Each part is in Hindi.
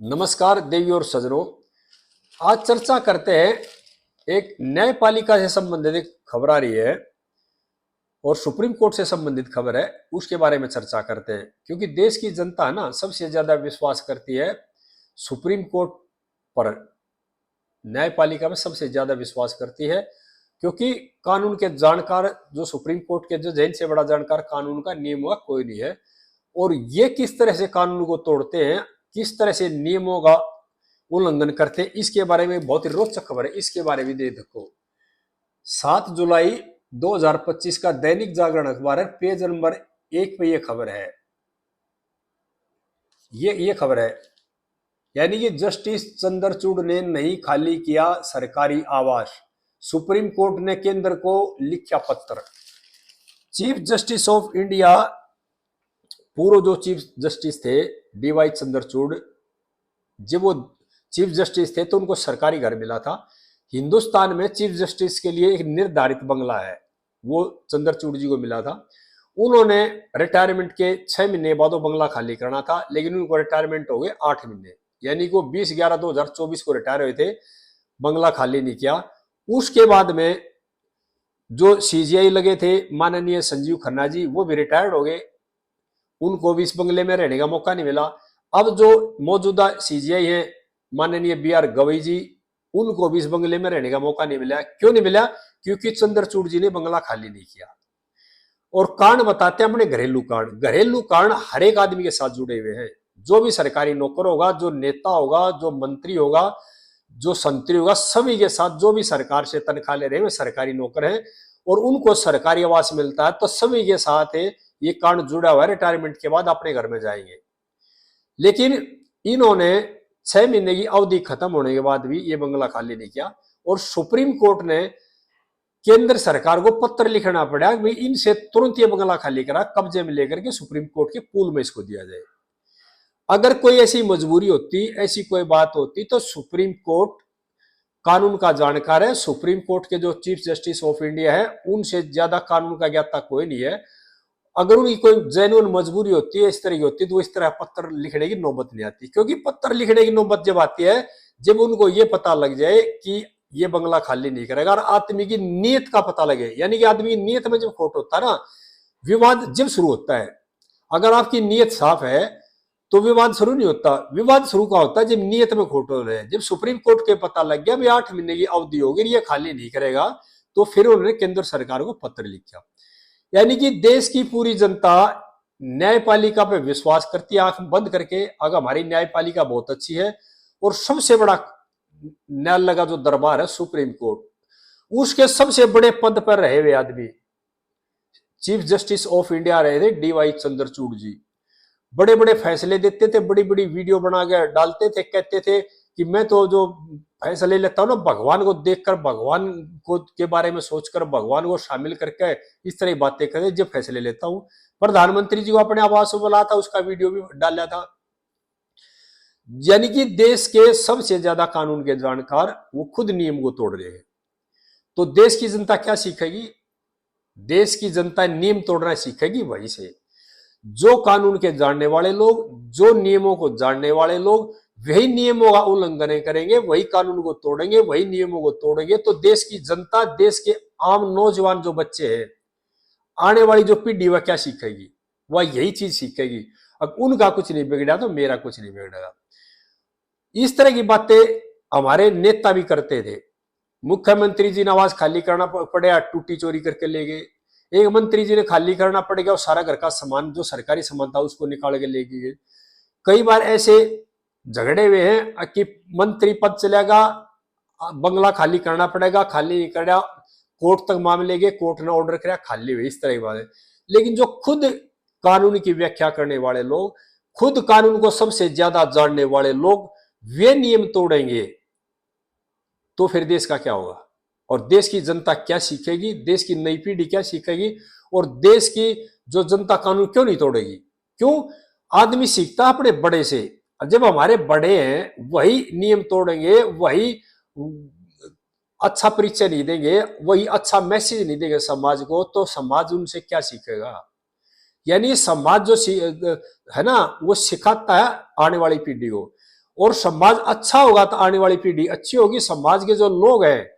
नमस्कार देवी और सज्जनों। आज चर्चा करते हैं एक न्यायपालिका से संबंधित एक खबर आ रही है और सुप्रीम कोर्ट से संबंधित खबर है, उसके बारे में चर्चा करते हैं। क्योंकि देश की जनता ना सबसे ज्यादा विश्वास करती है सुप्रीम कोर्ट पर, न्यायपालिका में सबसे ज्यादा विश्वास करती है। क्योंकि कानून के जानकार जो सुप्रीम कोर्ट के जज हैं, इनसे बड़ा जानकार कानून का नियमों का कोई नहीं है। और ये किस तरह से कानून को तोड़ते हैं, किस तरह से नियमों का उल्लंघन करते हैं, इसके बारे में बहुत ही रोचक खबर है। इसके बारे में देखो, 7 जुलाई 2025 का दैनिक जागरण अखबार है, पेज नंबर 1 पे ये खबर है। ये खबर है, यानी कि जस्टिस चंद्रचूड़ ने नहीं खाली किया सरकारी आवास, सुप्रीम कोर्ट ने केंद्र को लिखा पत्र। चीफ जस्टिस ऑफ इंडिया, पूर्व जो चीफ जस्टिस थे डीवाई चंद्रचूड़, जब वो चीफ जस्टिस थे तो उनको सरकारी घर मिला था। हिंदुस्तान में चीफ जस्टिस के लिए एक निर्धारित बंगला है, वो चंद्रचूड़ जी को मिला था। उन्होंने रिटायरमेंट के 6 महीने बाद वो बंगला खाली करना था, लेकिन उनको रिटायरमेंट हो गए 8 महीने, यानी कि वो 20/11/2024 को रिटायर हुए थे, बंगला खाली नहीं किया। उसके बाद में जो सीजीआई लगे थे माननीय संजीव खन्ना जी, वो भी रिटायर्ड हो गए, उनको भी इस बंगले में रहने का मौका नहीं मिला। अब जो मौजूदा सीजीआई है माननीय बीआर गवई जी, उनको भी इस बंगले में रहने का मौका नहीं मिला। क्यों नहीं मिला? क्योंकि चंद्रचूड़ जी ने बंगला खाली नहीं किया। और कारण बताते हैं अपने घरेलू कारण। घरेलू कारण हर एक आदमी के साथ जुड़े हुए हैं। जो भी सरकारी नौकर होगा, जो नेता होगा, जो मंत्री होगा, जो संतरी होगा, सभी के साथ जो भी सरकार से तनख्वाह ले रहे हैं वे सरकारी नौकर हैं और उनको सरकारी आवास मिलता है, तो सभी के साथ ये कारण जुड़ा हुआ है। रिटायरमेंट के बाद अपने घर में जाएंगे, लेकिन इन्होंने 6 महीने की अवधि खत्म होने के बाद भी ये बंगला खाली नहीं किया। और सुप्रीम कोर्ट ने केंद्र सरकार को पत्र लिखना पड़ा कि इनसे तुरंत ये बंगला खाली करा, कब्जे में लेकर के सुप्रीम कोर्ट के पूल में इसको दिया जाए। अगर कोई ऐसी मजबूरी होती, ऐसी कोई बात होती, तो सुप्रीम कोर्ट कानून का जानकार है। सुप्रीम कोर्ट के जो चीफ जस्टिस ऑफ इंडिया है, उनसे ज्यादा कानून का ज्ञाता कोई नहीं है। अगर उनकी कोई जेन्युइन मजबूरी होती है, इस तरह की होती है, तो इस तरह पत्र लिखने की नौबत नहीं आती। क्योंकि पत्र लिखने की नौबत जब आती है जब उनको ये पता लग जाए कि ये बंगला खाली नहीं करेगा, और आदमी की नीयत का पता लगे, यानी कि आदमी की नीयत में जब खोट होता है ना, विवाद जब शुरू होता है। अगर आपकी नीयत साफ है तो विवाद शुरू नहीं होता। विवाद शुरू का होता है जब नीयत में खोट हो रहे हैं। जब सुप्रीम कोर्ट के पता लग गया भी 8 महीने की अवधि होगी, ये खाली नहीं करेगा, तो फिर उन्होंने केंद्र सरकार को पत्र लिखा। यानी कि देश की पूरी जनता न्यायपालिका पे विश्वास करती है आंख बंद करके। अगर हमारी न्यायपालिका बहुत अच्छी है और सबसे बड़ा न्यायालय का जो दरबार है सुप्रीम कोर्ट, उसके सबसे बड़े पद पर रहे हुए आदमी चीफ जस्टिस ऑफ इंडिया रहे थे डीवाई चंद्रचूड़ जी। बड़े बड़े फैसले देते थे, बड़ी बड़ी वीडियो बना के डालते थे, कहते थे कि मैं तो जो फैसले लेता हूं ना, भगवान को देखकर, भगवान को के बारे में सोचकर, भगवान को शामिल करके इस तरह की बातें करते जब फैसले लेता हूं। प्रधानमंत्री जी को अपने आवास में बुलाया था, उसका वीडियो भी डाला था। यानी कि देश के सबसे ज्यादा कानून के जानकार वो खुद नियम को तोड़ रहे हैं। तो देश की जनता क्या सीखेगी? देश की जनता नियम तोड़ना सीखेगी वहीं से। जो कानून के जानने वाले लोग, जो नियमों को जानने वाले लोग, वही नियमों का उल्लंघन करेंगे, वही कानून को तोड़ेंगे, वही नियमों को तोड़ेंगे। तो देश की जनता, देश के आम नौजवान जो बच्चे हैं, आने वाली जो पीढ़ी वह क्या सीखेगी? वह यही चीज सीखेगी। अब उनका कुछ नहीं बिगड़ा तो मेरा कुछ नहीं बिगड़ेगा। इस तरह की बातें हमारे नेता भी करते थे। मुख्यमंत्री जी ने आवास खाली करना पड़े, टूटी चोरी करके ले गए। एक मंत्री जी ने खाली करना पड़ेगा और सारा घर का सामान, जो सरकारी सामान था, उसको निकाल के ले गए। कई बार ऐसे झगड़े हुए हैं कि मंत्री पद चलेगा, बंगला खाली करना पड़ेगा, खाली नहीं करा, कोर्ट तक मामले गए, कोर्ट ने ऑर्डर किया, खाली हुए। इस तरह की बात है। लेकिन जो खुद कानून की व्याख्या करने वाले लोग, खुद कानून को सबसे ज्यादा जानने वाले लोग, वे नियम तोड़ेंगे तो फिर देश का क्या होगा? और देश की जनता क्या सीखेगी? देश की नई पीढ़ी क्या सीखेगी? और देश की जो जनता कानून क्यों नहीं तोड़ेगी? क्यों? आदमी सीखता अपने बड़े से। जब हमारे बड़े हैं वही नियम तोड़ेंगे, वही अच्छा परिचय नहीं देंगे, वही अच्छा मैसेज नहीं देंगे समाज को, तो समाज उनसे क्या सीखेगा? यानी समाज जो है ना, वो सिखाता है आने वाली पीढ़ी को। और समाज अच्छा होगा तो आने वाली पीढ़ी अच्छी होगी। समाज के जो लोग हैं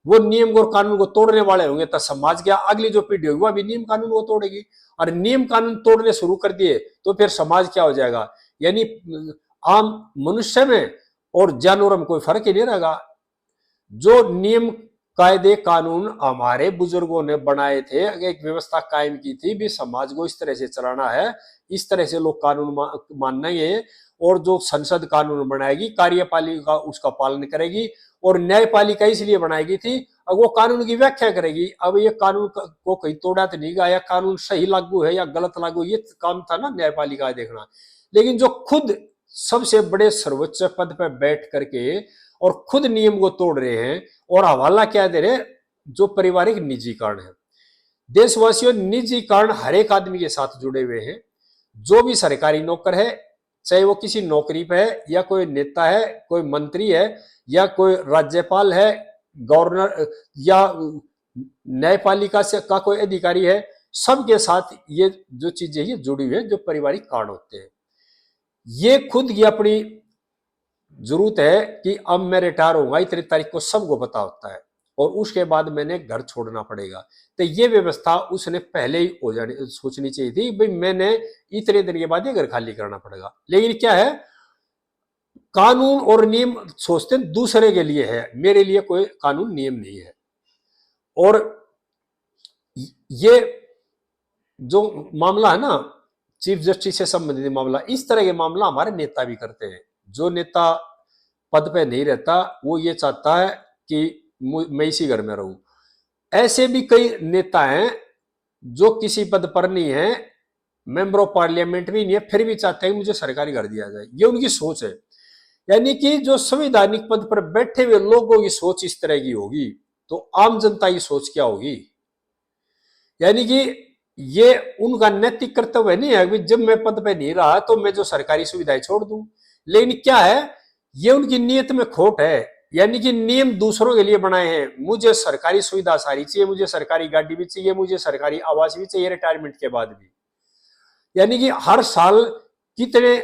वो नियम और कानून को तोड़ने वाले होंगे तो समाज की अगली जो पीढ़ी होगी वो भी नियम कानून को तोड़ेगी। और नियम कानून तोड़ने शुरू कर दिए तो फिर समाज क्या हो जाएगा, यानी आम मनुष्य में और जानवरों में कोई फर्क ही नहीं रहेगा। जो नियम कायदे कानून हमारे बुजुर्गों ने बनाए थे, एक व्यवस्था कायम की थी भी समाज को इस तरह से चलाना है, इस तरह से लोग कानून मानेंगे और जो संसद कानून बनाएगी, कार्यपालिका उसका पालन करेगी और न्यायपालिका इसलिए बनाएगी थी अब वो कानून की व्याख्या करेगी। अब ये कानून को कहीं तोड़ा तो नहीं गया, कानून सही लागू है या गलत लागू, ये काम था ना न्यायपालिका देखना। लेकिन जो खुद सबसे बड़े सर्वोच्च पद पर बैठ करके और खुद नियम को तोड़ रहे हैं और हवाला क्या दे रहे, जो पारिवारिक निजीकरण है। देशवासियों, निजीकरण हर एक आदमी के साथ जुड़े हुए हैं। जो भी सरकारी नौकर है, चाहे वो किसी नौकरी पे है या कोई नेता है, कोई मंत्री है या कोई राज्यपाल है, गवर्नर या न्यायपालिका से का कोई अधिकारी है, सबके साथ ये जो चीजें ये जुड़ी हुई है, जो पारिवारिक कारण होते हैं। ये खुद की अपनी जरूरत है कि अब मैं रिटायर होऊंगा इतनी तारीख को, सबको पता होता है और उसके बाद मैंने घर छोड़ना पड़ेगा। तो ये व्यवस्था उसने पहले ही हो जानी सोचनी चाहिए थी, भाई मैंने इतने दिन के बाद ये घर खाली करना पड़ेगा। लेकिन क्या है, कानून और नियम सोचते दूसरे के लिए है, मेरे लिए कोई कानून नियम नहीं है। और ये जो मामला है ना चीफ जस्टिस से संबंधित मामला, इस तरह के मामला हमारे नेता भी करते हैं। जो नेता पद पे नहीं रहता वो ये चाहता है कि मैं इसी घर में रहूं। ऐसे भी कई नेता हैं जो किसी पद पर नहीं है, मेंबर ऑफ पार्लियामेंट भी नहीं है, फिर भी चाहते हैं कि मुझे सरकारी घर दिया जाए। ये उनकी सोच है। यानी कि जो संवैधानिक पद पर बैठे हुए लोगों की सोच इस तरह की होगी तो आम जनता की सोच क्या होगी। यानी कि ये उनका नैतिक कर्तव्य नहीं है कि जब मैं पद पे नहीं रहा तो मैं जो सरकारी सुविधाएं छोड़ दूं। लेकिन क्या है, ये उनकी नीयत में खोट है। यानी कि नियम दूसरों के लिए बनाए हैं, मुझे सरकारी सुविधा सारी चाहिए, मुझे सरकारी गाड़ी भी चाहिए, मुझे सरकारी आवास भी चाहिए रिटायरमेंट के बाद भी। यानी कि हर साल कितने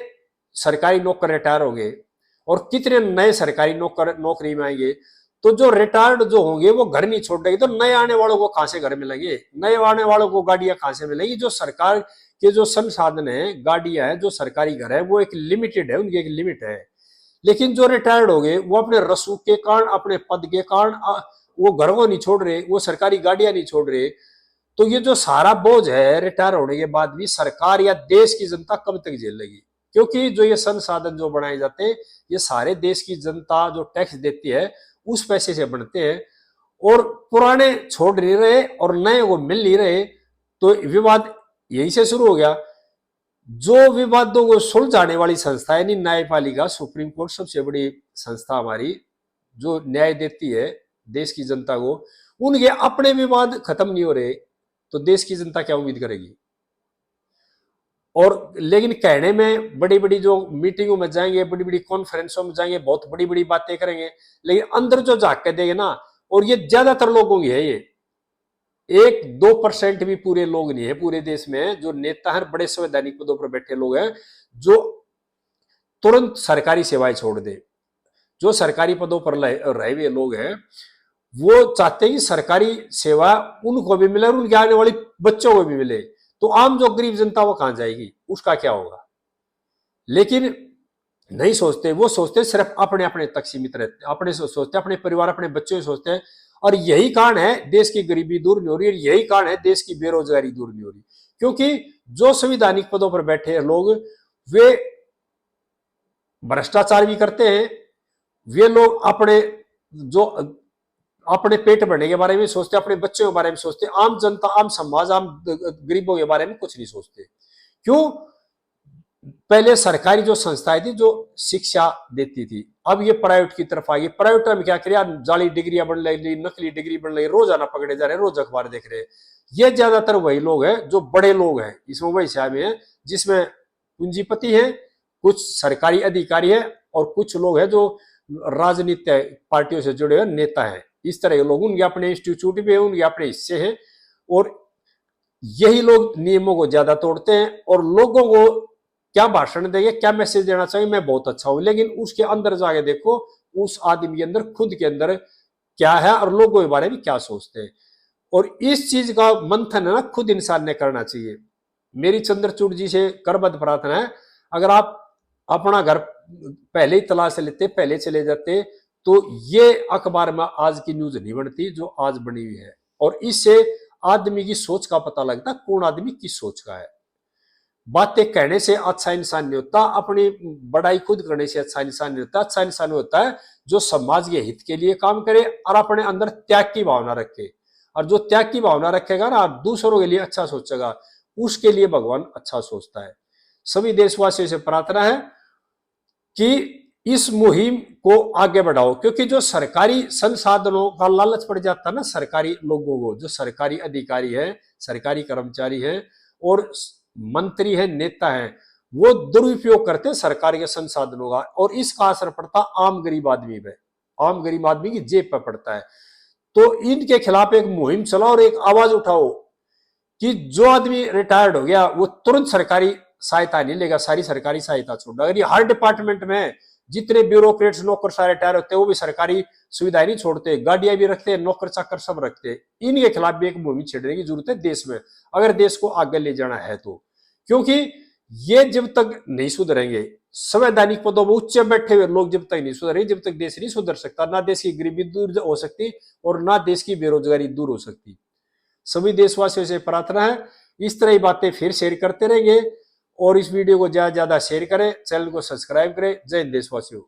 सरकारी नौकर रिटायर होंगे और कितने नए सरकारी नौकर नौकरी में आएंगे। तो जो रिटायर्ड जो होंगे वो घर नहीं छोड़ेंगे तो नए आने वालों को कहां से घर मिलेंगे, नए आने वालों को गाड़ियां कहां से मिलेंगी। जो सरकार के जो संसाधन है, गाड़ियां है, जो सरकारी घर है, वो एक लिमिटेड है, उनकी एक लिमिट है। लेकिन जो रिटायर्ड हो गए वो अपने रसूख के कारण, अपने पद के कारण वो घर को नहीं छोड़ रहे, वो सरकारी गाड़ियां नहीं छोड़ रहे। तो ये जो सारा बोझ है रिटायर होने के बाद भी सरकार या देश की जनता कब तक झेल लेगी। क्योंकि जो ये संसाधन जो बनाए जाते हैं ये सारे देश की जनता जो टैक्स देती है उस पैसे से बनते हैं और पुराने छोड़ नहीं रहे और नए वो मिल नहीं रहे। तो विवाद यहीं से शुरू हो गया। जो विवादों को सुलझाने वाली संस्था यानी न्यायपालिका, सुप्रीम कोर्ट सबसे बड़ी संस्था हमारी जो न्याय देती है देश की जनता को, उनके अपने विवाद खत्म नहीं हो रहे तो देश की जनता क्या उम्मीद करेगी। और लेकिन कहने में बड़ी बड़ी जो मीटिंगों में जाएंगे, बड़ी बड़ी कॉन्फ्रेंसों में जाएंगे, बहुत बड़ी बड़ी बातें करेंगे, लेकिन अंदर जो झांक के देंगे ना, और ये ज्यादातर लोगों की है, ये 1-2% भी पूरे लोग नहीं है पूरे देश में जो नेता हैं, बड़े संवैधानिक पदों पर बैठे लोग हैं जो तुरंत सरकारी सेवाएं छोड़ दे। जो सरकारी पदों पर रहे हुए लोग हैं वो चाहते हैं कि सरकारी सेवा उनको भी मिले और उनके आने वाली बच्चों को भी मिले। तो आम जो गरीब जनता वो कहां जाएगी, उसका क्या होगा। लेकिन नहीं सोचते, वो सोचते सिर्फ अपने अपने तक सीमित रहते, अपने सोचते अपने परिवार अपने बच्चों को सोचते हैं। और यही कारण है देश की गरीबी दूर नहीं हो रही है, यही कारण है देश की बेरोजगारी दूर नहीं हो रही। क्योंकि जो संवैधानिक पदों पर बैठे लोग वे भ्रष्टाचार भी करते हैं, वे लोग अपने जो अपने पेट भरने के बारे में सोचते, अपने बच्चों के बारे में सोचते, आम जनता, आम समाज, आम गरीबों के बारे में कुछ नहीं सोचते। क्यों? पहले सरकारी जो संस्थाएं थी जो शिक्षा देती थी, अब ये प्राइवेट की तरफ आ गई। प्राइवेट में क्या करिए, जाली डिग्रियां बन रही, नकली डिग्री बन रही, रोजाना पकड़े जा रहे, रोज अखबार देख रहे। ये ज्यादातर वही लोग हैं जो बड़े लोग हैं, इसमें वही शामिल है जिसमें पूंजीपति है, कुछ सरकारी अधिकारी है और कुछ लोग हैं जो राजनीतिक पार्टियों से जुड़े हुए नेता हैं। इस तरह के लोग, उनके अपने इंस्टीट्यूट भी है, उनके अपने हिस्से हैं और यही लोग नियमों को ज्यादा तोड़ते हैं और लोगों को क्या भाषण देंगे, क्या मैसेज देना चाहिए, मैं बहुत अच्छा हूं, लेकिन उसके अंदर जाके देखो उस आदमी के अंदर, खुद के अंदर क्या है और लोगों के बारे में क्या सोचते हैं। और इस चीज का मंथन है ना खुद इंसान ने करना चाहिए। मेरी चंद्रचूड़ जी से करबद्ध प्रार्थना है, अगर आप अपना घर पहले ही तलाश लेते, पहले चले जाते, तो ये अखबार में आज की न्यूज नहीं बनती जो आज बनी हुई है। और इससे आदमी की सोच का पता लगता कौन आदमी किस सोच का है। बातें कहने से अच्छा इंसान नहीं होता, अपनी बड़ाई खुद करने से अच्छा इंसान नहीं होता। अच्छा इंसान होता है जो समाज के हित के लिए काम करे और अपने अंदर त्याग की भावना रखे। और जो त्याग की भावना रखेगा ना, दूसरों के लिए अच्छा सोचेगा, उसके लिए भगवान अच्छा सोचता है। सभी देशवासियों से प्रार्थना है कि इस मुहिम को आगे बढ़ाओ, क्योंकि जो सरकारी संसाधनों का लालच पड़ जाता है ना सरकारी लोगों को, जो सरकारी अधिकारी है, सरकारी कर्मचारी है और मंत्री है, नेता है, वो दुरुपयोग करते हैं सरकार के संसाधनों का, और इसका असर पड़ता आम गरीब आदमी पे, आम गरीब आदमी की जेब पर पड़ता है। तो इनके खिलाफ एक मुहिम चलाओ और एक आवाज उठाओ कि जो आदमी रिटायर्ड हो गया वो तुरंत सरकारी सहायता नहीं लेगा, सारी सरकारी सहायता छोड़। अगर ये हर डिपार्टमेंट में जितने ब्यूरोक्रेट्स नौकर सारे रिटायर होते हैं वो भी सरकारी सुविधाएं नहीं छोड़ते, गाड़ियां भी रखते हैं, नौकर चाकर सब रखते हैं। इनके खिलाफ भी एक मुहिम छेड़ने की जरूरत है देश में, अगर देश को आगे ले जाना है तो। क्योंकि ये जब तक नहीं सुधरेंगे, संवैधानिक पदों में उच्च बैठे हुए लोग जब तक नहीं सुधरेंगे, जब तक देश नहीं सुधर सकता, ना देश की गरीबी दूर हो सकती और ना देश की बेरोजगारी दूर हो सकती। सभी देशवासियों से प्रार्थना है इस तरह की बातें फिर शेयर करते रहेंगे, और इस वीडियो को ज्यादा से ज्यादा शेयर करें, चैनल को सब्सक्राइब करें। जय हिंद देशवासियों।